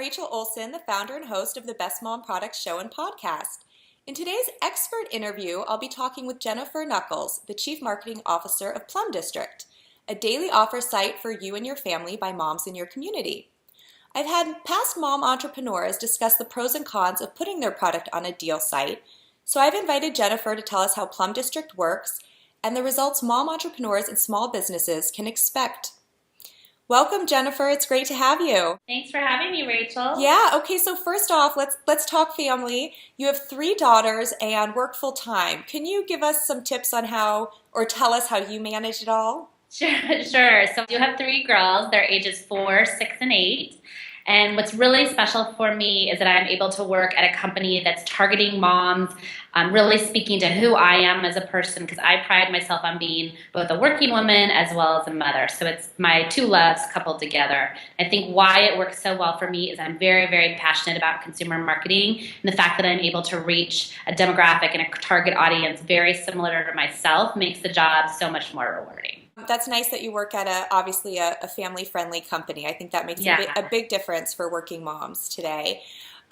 Rachel Olson, the founder and host of the Best Mom Products Show and podcast. In today's expert interview, I'll be talking with Jennifer Nuckles, the Chief Marketing Officer of Plum District, a daily offer site for you and your family by moms in your community. I've had past mom entrepreneurs discuss the pros and cons of putting their product on a deal site, so I've invited Jennifer to tell us how Plum District works and the results mom entrepreneurs and small businesses can expect. Welcome, Jennifer. It's great to have you. Thanks for having me, Rachel. Yeah, okay, so first off, let's talk family. You have 3 daughters and work full time. Can you give us some tips on how, or tell us how you manage it all? Sure. So I do have 3 girls. They're ages 4, 6, and 8. And what's really special for me is that I'm able to work at a company that's targeting moms, really speaking to who I am as a person, because I pride myself on being both a working woman as well as a mother. So it's my 2 loves coupled together. I think why it works so well for me is I'm very, very passionate about consumer marketing, and the fact that I'm able to reach a demographic and a target audience very similar to myself makes the job so much more rewarding. That's nice that you work at obviously a family-friendly company. I think that makes a big difference for working moms today.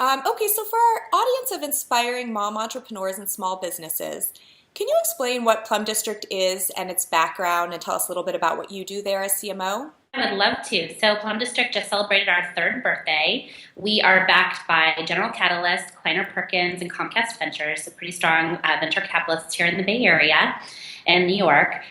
Okay, so for our audience of inspiring mom entrepreneurs and small businesses, can you explain what Plum District is and its background and tell us a little bit about what you do there as CMO? I would love to. So Plum District just celebrated our 3rd birthday. We are backed by General Catalyst, Kleiner Perkins, and Comcast Ventures, so pretty strong venture capitalists here in the Bay Area and New York.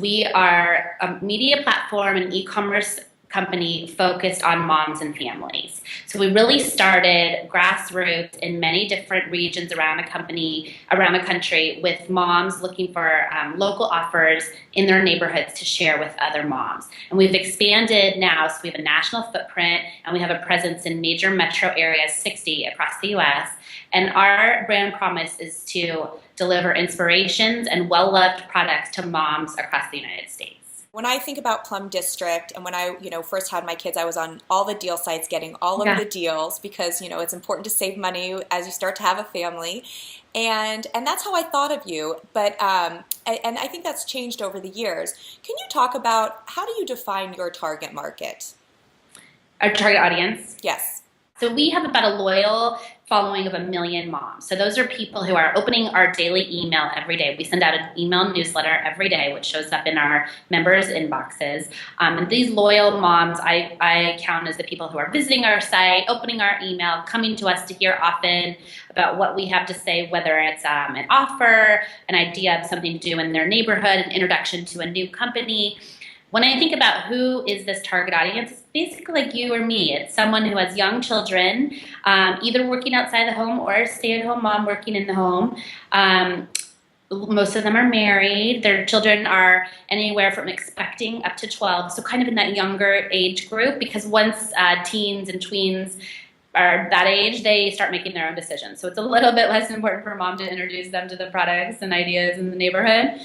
We are a media platform and e-commerce company focused on moms and families. So we really started grassroots in many different regions around the country with moms looking for local offers in their neighborhoods to share with other moms. And we've expanded now, so we have a national footprint and we have a presence in major metro areas, 60 across the US. And our brand promise is to deliver inspirations and well-loved products to moms across the United States. When I think about Plum District, and when I, first had my kids, I was on all the deal sites getting all of the deals because, it's important to save money as you start to have a family. And that's how I thought of you. But and I think that's changed over the years. Can you talk about how do you define your target market? Our target audience? Yes. So we have about a loyal following of 1 million moms. So those are people who are opening our daily email every day. We send out an email newsletter every day, which shows up in our members' inboxes. And these loyal moms, I count as the people who are visiting our site, opening our email, coming to us to hear often about what we have to say, whether it's an offer, an idea of something to do in their neighborhood, an introduction to a new company. When I think about who is this target audience, it's basically like you or me. It's someone who has young children, either working outside the home or a stay-at-home mom working in the home. Most of them are married. Their children are anywhere from expecting up to 12, so kind of in that younger age group, because once teens and tweens are that age, they start making their own decisions. So it's a little bit less important for mom to introduce them to the products and ideas in the neighborhood.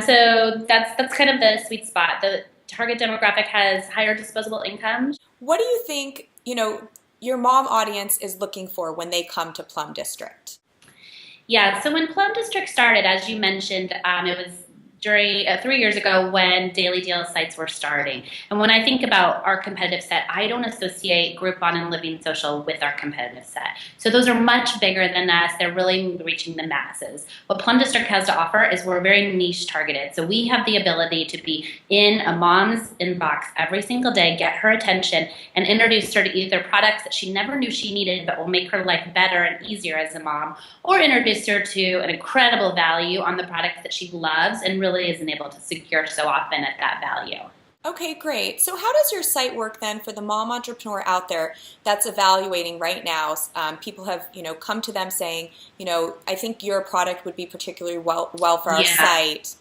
So that's kind of the sweet spot. The target demographic has higher disposable income. What do you think, your mom audience is looking for when they come to Plum District? Yeah, so when Plum District started, as you mentioned, it was during 3 years ago when daily deal sites were starting. And when I think about our competitive set, I don't associate Groupon and Living Social with our competitive set. So those are much bigger than us. They're really reaching the masses. What Plum District has to offer is we're very niche targeted. So we have the ability to be in a mom's inbox every single day, get her attention, and introduce her to either products that she never knew she needed but will make her life better and easier as a mom, or introduce her to an incredible value on the products that she loves and really isn't able to secure so often at that value. Okay, great. So how does your site work then for the mom entrepreneur out there that's evaluating right now? People have, come to them saying, I think your product would be particularly well for our site.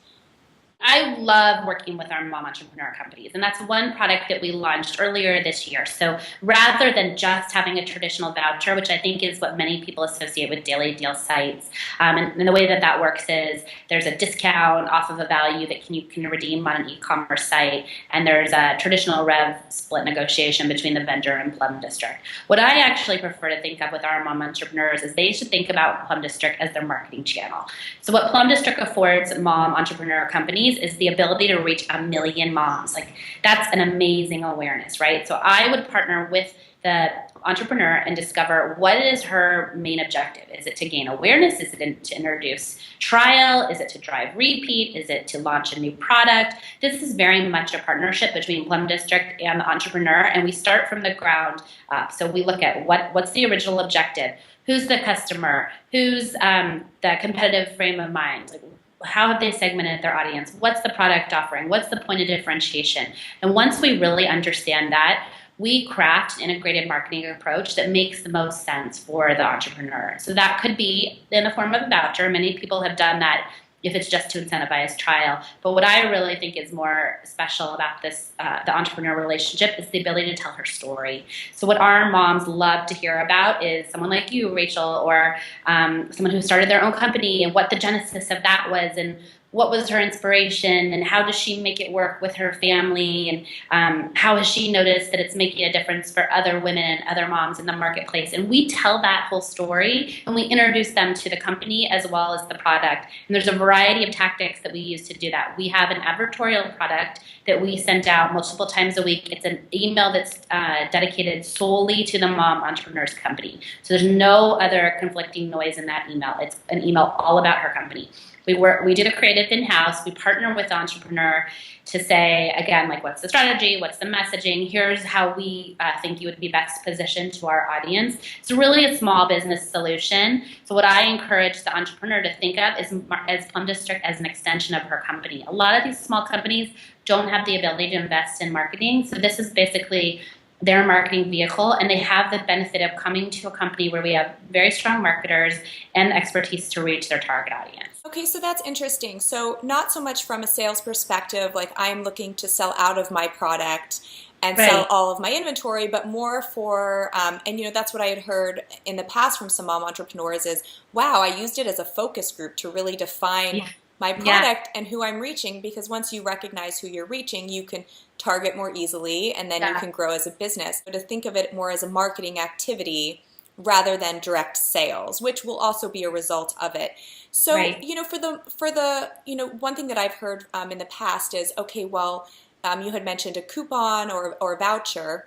I love working with our mom entrepreneur companies, and that's one product that we launched earlier this year. So rather than just having a traditional voucher, which I think is what many people associate with daily deal sites, and the way that works is there's a discount off of a value that you can redeem on an e-commerce site, and there's a traditional rev split negotiation between the vendor and Plum District. What I actually prefer to think of with our mom entrepreneurs is they should think about Plum District as their marketing channel. So what Plum District affords mom entrepreneur companies is the ability to reach 1 million moms. Like, that's an amazing awareness, right? So I would partner with the entrepreneur and discover what is her main objective. Is it to gain awareness? Is it to introduce trial? Is it to drive repeat? Is it to launch a new product? This is very much a partnership between Plum District and the entrepreneur, and we start from the ground up. So we look at what's the original objective? Who's the customer? Who's the competitive frame of mind? Like, how have they segmented their audience? What's the product offering? What's the point of differentiation? And once we really understand that, we craft an integrated marketing approach that makes the most sense for the entrepreneur. So that could be in the form of a voucher. Many people have done that if it's just to incentivize trial. But what I really think is more special about this, the entrepreneur relationship, is the ability to tell her story. So what our moms love to hear about is someone like you, Rachel, or someone who started their own company, and what the genesis of that was, and what was her inspiration, and how does she make it work with her family, and how has she noticed that it's making a difference for other women and other moms in the marketplace. And we tell that whole story, and we introduce them to the company as well as the product. And there's a variety of tactics that we use to do that. We have an advertorial product that we send out multiple times a week. It's an email that's dedicated solely to the mom entrepreneur's company. So there's no other conflicting noise in that email. It's an email all about her company. We did a creative in-house. We partner with the entrepreneur to say, again, like, what's the strategy? What's the messaging? Here's how we think you would be best positioned to our audience. It's really a small business solution. So what I encourage the entrepreneur to think of is as Plum District as an extension of her company. A lot of these small companies don't have the ability to invest in marketing. So this is basically their marketing vehicle, and they have the benefit of coming to a company where we have very strong marketers and expertise to reach their target audience. Okay, so that's interesting. So not so much from a sales perspective, like I'm looking to sell out of my product and sell all of my inventory, but more for, and that's what I had heard in the past from some mom entrepreneurs is, wow, I used it as a focus group to really define my product and who I'm reaching, because once you recognize who you're reaching, you can target more easily, and then you can grow as a business. So to think of it more as a marketing activity rather than direct sales, which will also be a result of it. So, for the one thing that I've heard in the past is, okay, well, you had mentioned a coupon or a voucher.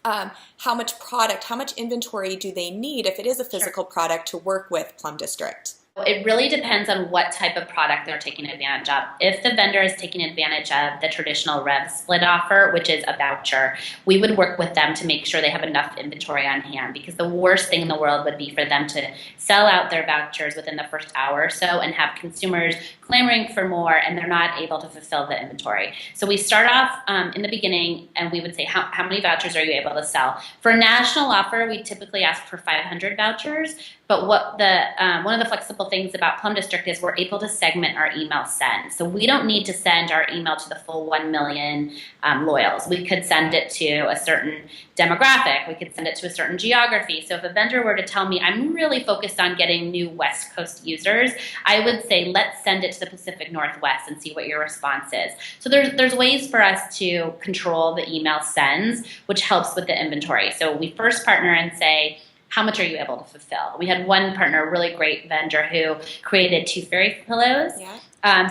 How much product, how much inventory do they need if it is a physical product to work with Plum District? It really depends on what type of product they're taking advantage of. If the vendor is taking advantage of the traditional rev split offer, which is a voucher, we would work with them to make sure they have enough inventory on hand, because the worst thing in the world would be for them to sell out their vouchers within the first hour or so and have consumers clamoring for more, and they're not able to fulfill the inventory. So we start off in the beginning, and we would say, how many vouchers are you able to sell? For a national offer, we typically ask for 500 vouchers. But what one of the flexible things about Plum District is we're able to segment our email send. So we don't need to send our email to the full 1 million loyals. We could send it to a certain demographic. We could send it to a certain geography. So if a vendor were to tell me, I'm really focused on getting new West Coast users, I would say, let's send it to the Pacific Northwest and see what your response is. So there's ways for us to control the email sends, which helps with the inventory. So we first partner and say, how much are you able to fulfill? We had one partner, a really great vendor, who created tooth fairy pillows.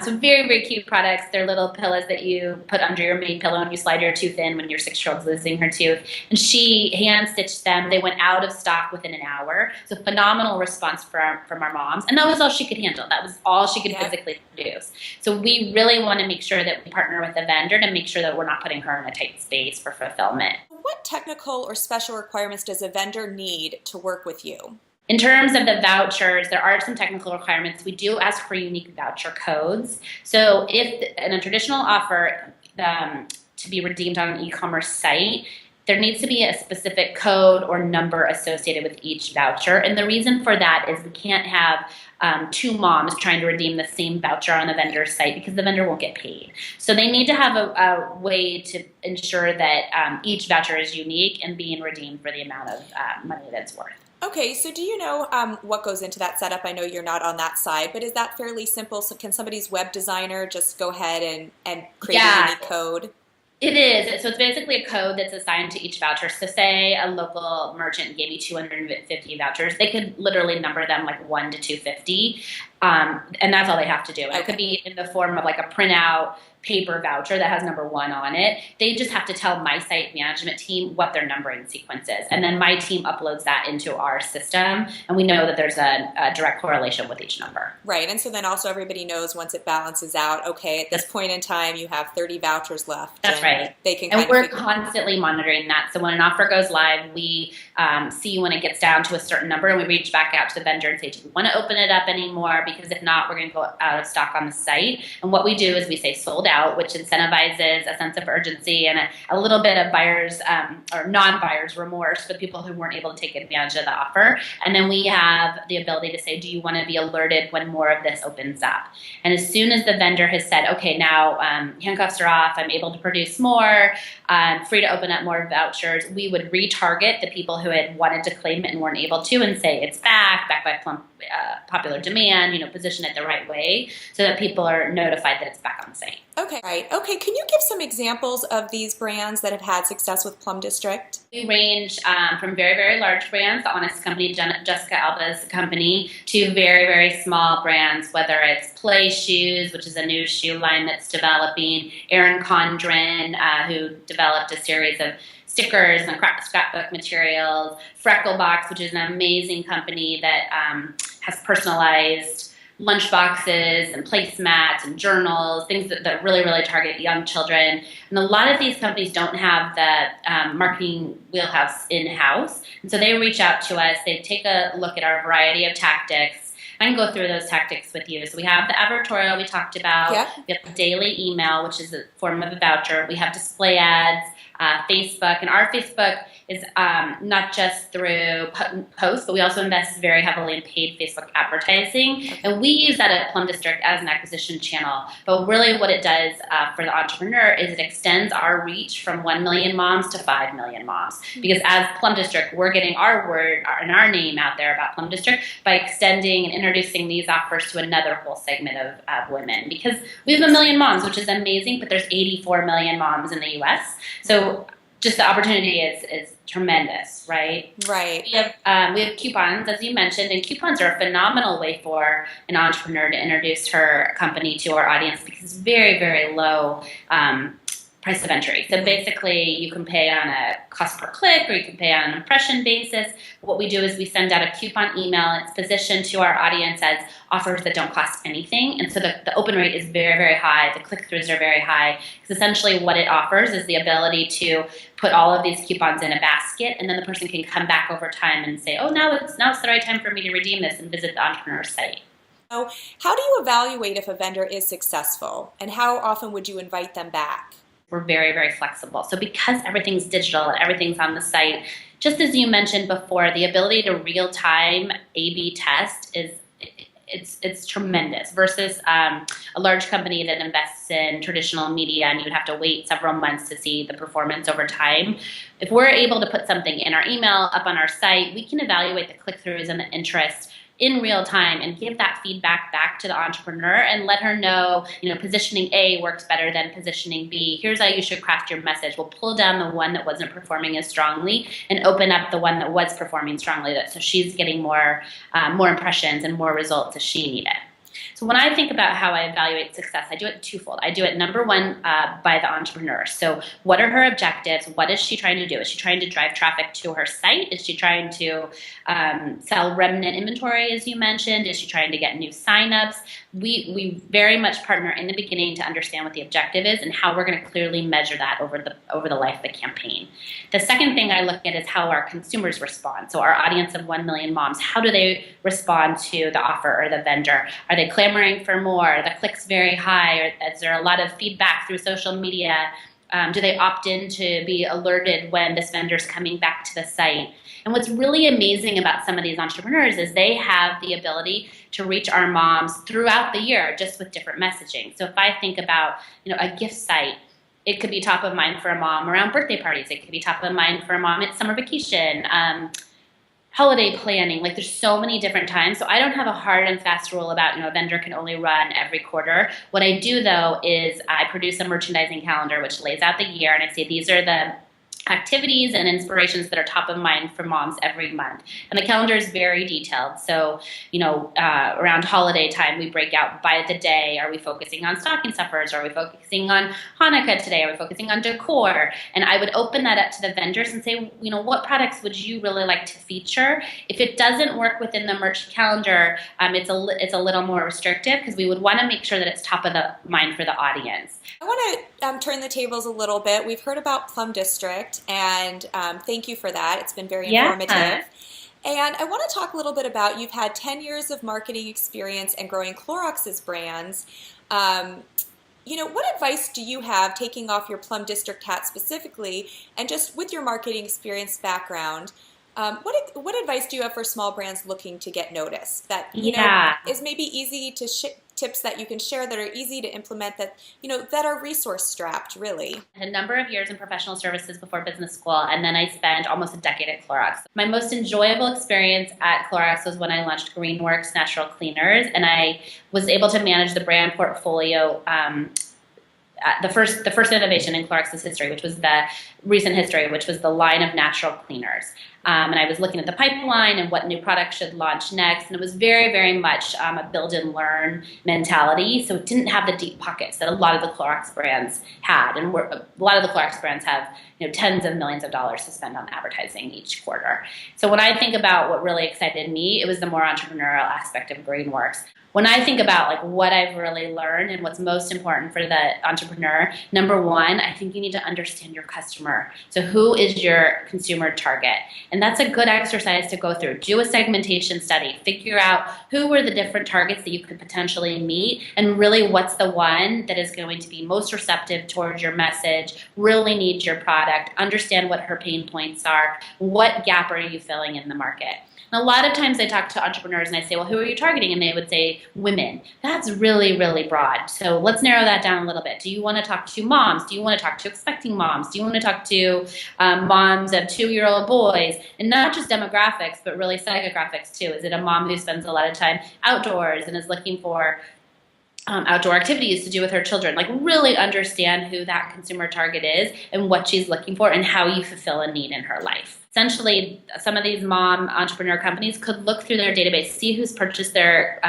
So very, very cute products. They're little pillows that you put under your main pillow and you slide your tooth in when your 6-year-old's losing her tooth. And she hand-stitched them. They went out of stock within an hour. So phenomenal response from our moms. And that was all she could handle. That was all she could physically produce. So we really want to make sure that we partner with a vendor to make sure that we're not putting her in a tight space for fulfillment. What technical or special requirements does a vendor need to work with you? In terms of the vouchers, there are some technical requirements. We do ask for unique voucher codes. So if in a traditional offer to be redeemed on an e-commerce site, there needs to be a specific code or number associated with each voucher. And the reason for that is we can't have two moms trying to redeem the same voucher on the vendor's site, because the vendor won't get paid. So they need to have a way to ensure that each voucher is unique and being redeemed for the amount of money that it's worth. Okay, so do you know what goes into that setup? I know you're not on that side, but is that fairly simple? So can somebody's web designer just go ahead and create a unique code? It is. So it's basically a code that's assigned to each voucher. So say a local merchant gave you 250 vouchers. They could literally number them like 1 to 250. And that's all they have to do. And Okay. it could be in the form of like a printout paper voucher that has number 1 on it. They just have to tell my site management team what their numbering sequence is. And then my team uploads that into our system. And we know that there's a direct correlation with each number. Right. And so then also everybody knows once it balances out, okay, at this point in time, you have 30 vouchers left. That's right. They can and we're constantly monitoring that. So when an offer goes live, we see when it gets down to a certain number, and we reach back out to the vendor and say, do you want to open it up anymore? Because if not, we're going to go out of stock on the site. And what we do is we say sold out, which incentivizes a sense of urgency and a little bit of buyers or non-buyers remorse for the people who weren't able to take advantage of the offer. And then we have the ability to say, do you want to be alerted when more of this opens up? And as soon as the vendor has said, okay, now handcuffs are off, I'm able to produce more, free to open up more vouchers, we would retarget the people who had wanted to claim it and weren't able to, and say it's back by Plum, popular demand, position it the right way so that people are notified that it's back on the site. Okay, right. Okay, can you give some examples of these brands that have had success with Plum District? We range from very, very large brands, the Honest Company, Jessica Alba's company, to very, very small brands, whether it's Play Shoes, which is a new shoe line that's developing, Erin Condren, who developed a series of stickers and scrapbook materials, Frecklebox, which is an amazing company that has personalized lunch boxes and placemats and journals, things that really, really target young children. And a lot of these companies don't have the marketing wheelhouse in-house. And so they reach out to us. They take a look at our variety of tactics. I can go through those tactics with you. So we have the advertorial we talked about. Yeah. We have the daily email, which is a form of a voucher. We have display ads, Facebook. And our Facebook is not just through posts, but we also invest very heavily in paid Facebook advertising. Okay. And we use that at Plum District as an acquisition channel. But really what it does for the entrepreneur is it extends our reach from 1 million moms to 5 million moms. Because as Plum District, we're getting our word and our name out there about Plum District by extending and introducing these offers to another whole segment of women. Because we have 1 million moms, which is amazing, but there's 84 million moms in the U.S. So just the opportunity is tremendous, right? Right. We have coupons, as you mentioned, and coupons are a phenomenal way for an entrepreneur to introduce her company to our audience because it's very, very low price of entry. So basically, you can pay on a cost per click, or you can pay on an impression basis. What we do is we send out a coupon email, and it's positioned to our audience as offers that don't cost anything. And so the open rate is very, very high. The click-throughs are very high. Because essentially what it offers is the ability to put all of these coupons in a basket, and then the person can come back over time and say, oh, now it's the right time for me to redeem this, and visit the entrepreneur's site. So how do you evaluate if a vendor is successful, and how often would you invite them back? We're very, very flexible. So because everything's digital and everything's on the site, just as you mentioned before, the ability to real-time A/B test it's tremendous versus a large company that invests in traditional media and you'd have to wait several months to see the performance over time. If we're able to put something in our email up on our site, we can evaluate the click-throughs and the interest in real time and give that feedback back to the entrepreneur and let her know, positioning A works better than positioning B. Here's how you should craft your message. We'll pull down the one that wasn't performing as strongly and open up the one that was performing strongly, so she's getting more impressions and more results as she needed. So when I think about how I evaluate success, I do it twofold. I do it, number one, by the entrepreneur. So what are her objectives? What is she trying to do? Is she trying to drive traffic to her site? Is she trying to sell remnant inventory, as you mentioned? Is she trying to get new signups? We very much partner in the beginning to understand what the objective is and how we're going to clearly measure that over the life of the campaign. The second thing I look at is how our consumers respond. So our audience of 1 million moms, how do they respond to the offer or the vendor? Are they clamoring for more? The click's very high? Or is there a lot of feedback through social media? Do they opt in to be alerted when this vendor's coming back to the site? And what's really amazing about some of these entrepreneurs is they have the ability to reach our moms throughout the year just with different messaging. So if I think about a gift site, it could be top of mind for a mom around birthday parties. It could be top of mind for a mom at summer vacation, holiday planning. Like there's so many different times. So I don't have a hard and fast rule about a vendor can only run every quarter. What I do though is I produce a merchandising calendar which lays out the year, and I say these are the activities and inspirations that are top of mind for moms every month. And the calendar is very detailed. So, around holiday time, we break out by the day. Are we focusing on stocking stuffers? Are we focusing on Hanukkah today? Are we focusing on decor? And I would open that up to the vendors and say, what products would you really like to feature? If it doesn't work within the merch calendar, it's a little more restrictive because we would want to make sure that it's top of the mind for the audience. I want to turn the tables a little bit. We've heard about Plum District, and thank you for that. It's been very informative. And I want to talk a little bit about, you've had 10 years of marketing experience and growing Clorox's brands. What advice do you have, taking off your Plum District hat specifically, and just with your marketing experience background, what advice do you have for small brands looking to get noticed that is maybe easy to tips that you can share that are easy to implement, that that are resource strapped, really? A number of years in professional services before business school, and then I spent almost a decade at Clorox. My most enjoyable experience at Clorox was when I launched Greenworks Natural Cleaners, and I was able to manage the brand portfolio. The first innovation in Clorox's history, which was the recent history, which was the line of natural cleaners. And I was looking at the pipeline and what new products should launch next. And it was very, very much a build and learn mentality. So it didn't have the deep pockets that a lot of the Clorox brands had. And a lot of the Clorox brands have tens of millions of dollars to spend on advertising each quarter. So when I think about what really excited me, it was the more entrepreneurial aspect of Greenworks. When I think about what I've really learned and what's most important for the entrepreneur, number one, I think you need to understand your customer. So who is your consumer target? And that's a good exercise to go through. Do a segmentation study. Figure out who are the different targets that you could potentially meet, and really what's the one that is going to be most receptive towards your message, really needs your product, understand what her pain points are, what gap are you filling in the market. And a lot of times I talk to entrepreneurs and I say, well, who are you targeting? And they would say women. That's really, really broad. So let's narrow that down a little bit. Do you want to talk to moms? Do you want to talk to expecting moms? Do you want to talk to moms of 2-year-old boys? And not just demographics, but really psychographics too. Is it a mom who spends a lot of time outdoors and is looking for outdoor activities to do with her children? Really understand who that consumer target is and what she's looking for and how you fulfill a need in her life. Essentially, some of these mom entrepreneur companies could look through their database, see who's purchased their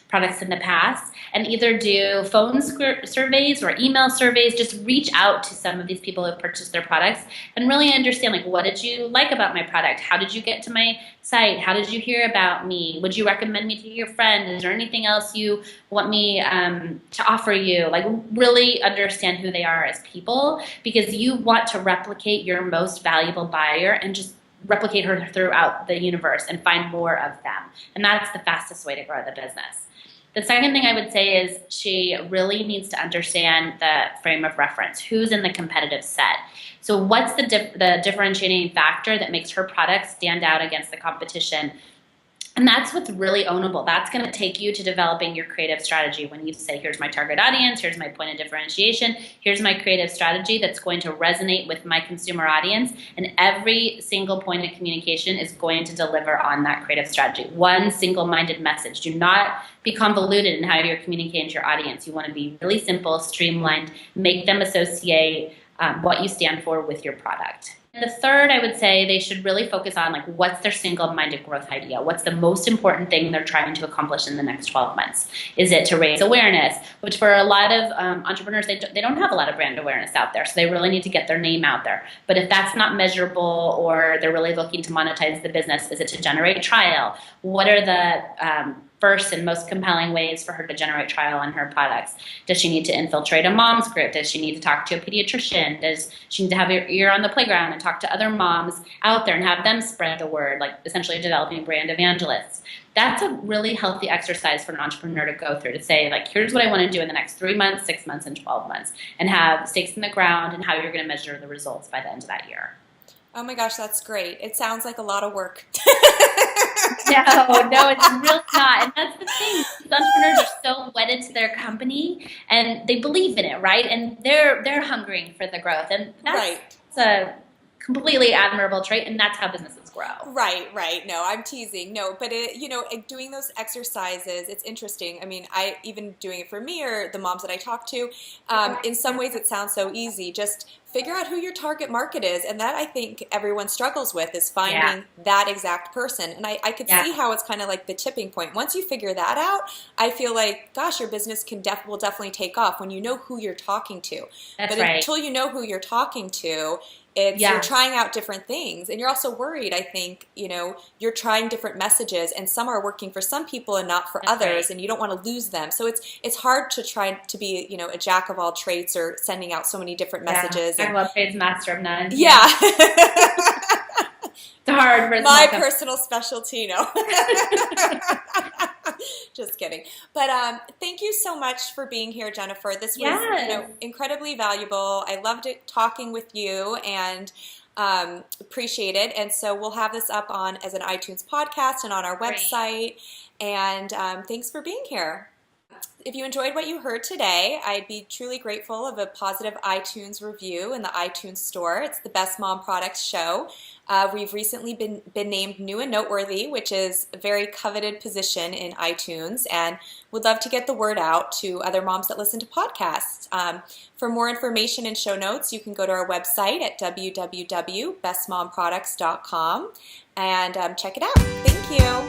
products in the past, and either do phone surveys or email surveys. Just reach out to some of these people who have purchased their products and really understand, what did you like about my product? How did you get to my site? How did you hear about me? Would you recommend me to your friend? Is there anything else you want me to offer you? Really understand who they are as people, because you want to replicate your most valuable buyer and just replicate her throughout the universe and find more of them. And that's the fastest way to grow the business. The second thing I would say is she really needs to understand the frame of reference. Who's in the competitive set? So what's the differentiating factor that makes her product stand out against the competition? And that's what's really ownable. That's going to take you to developing your creative strategy. When you say, here's my target audience, here's my point of differentiation, here's my creative strategy that's going to resonate with my consumer audience, and every single point of communication is going to deliver on that creative strategy. One single-minded message. Do not be convoluted in how you're communicating to your audience. You want to be really simple, streamlined, make them associate what you stand for with your product. The third, I would say they should really focus on what's their single-minded growth idea? What's the most important thing they're trying to accomplish in the next 12 months? Is it to raise awareness, which for a lot of entrepreneurs, they don't have a lot of brand awareness out there, so they really need to get their name out there. But if that's not measurable, or they're really looking to monetize the business, is it to generate trial? What are the first and most compelling ways for her to generate trial on her products? Does she need to infiltrate a mom's group? Does she need to talk to a pediatrician? Does she need to have her ear on the playground and talk to other moms out there and have them spread the word, essentially developing brand evangelists? That's a really healthy exercise for an entrepreneur to go through, to say, here's what I want to do in the next 3 months, 6 months, and 12 months, and have stakes in the ground and how you're going to measure the results by the end of that year. Oh my gosh, that's great. It sounds like a lot of work. No, it's really not. And that's the thing. These entrepreneurs are so wedded to their company and they believe in it, right? And they're hungering for the growth. And that's a completely admirable trait, and that's how businesses grow. grow. Right. No, I'm teasing. No, but doing those exercises, it's interesting. I mean, even doing it for me or the moms that I talk to, in some ways it sounds so easy. Just figure out who your target market is, and that I think everyone struggles with is finding that exact person. And I could see how it's kind of like the tipping point. Once you figure that out, I feel like, gosh, your business will definitely take off when you know who you're talking to. That's but right. Until you know who you're talking to, you're trying out different things, and you're also worried. I think you're trying different messages, and some are working for some people and not for others, right. and you don't want to lose them. So it's hard to try to be a jack of all trades or sending out so many different messages. Jack of all trades, master of none. Yeah. It's hard for my personal specialty. No. Just kidding. But thank you so much for being here, Jennifer. This was incredibly valuable. I loved it talking with you, and appreciate it. And so we'll have this up as an iTunes podcast and on our website. And thanks for being here. If you enjoyed what you heard today, I'd be truly grateful of a positive iTunes review in the iTunes store. It's the Best Mom Products Show. We've recently been named New and Noteworthy, which is a very coveted position in iTunes, and would love to get the word out to other moms that listen to podcasts. For more information and show notes, you can go to our website at www.bestmomproducts.com and check it out. Thank you.